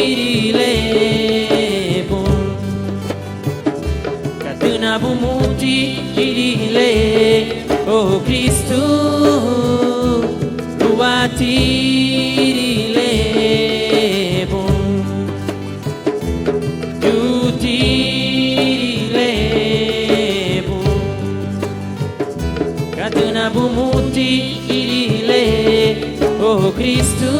irilebo Katuna bumuti irile Oh Kristu Ruati irilebo Juti irilebo Katuna bumuti irile Oh Kristu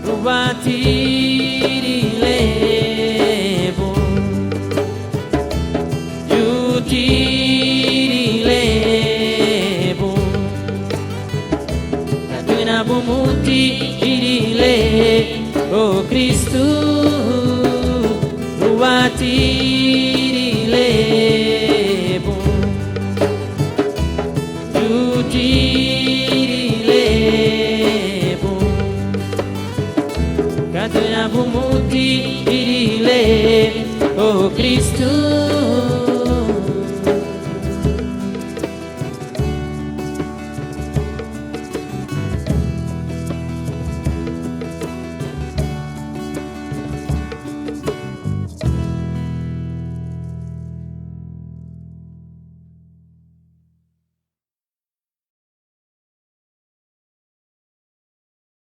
Ruati irilebo Juti irilebo Katuna bumuti irile Oh Kristu Ruati irilebo Juti irilebo Katuna bumuti irile Oh Kristu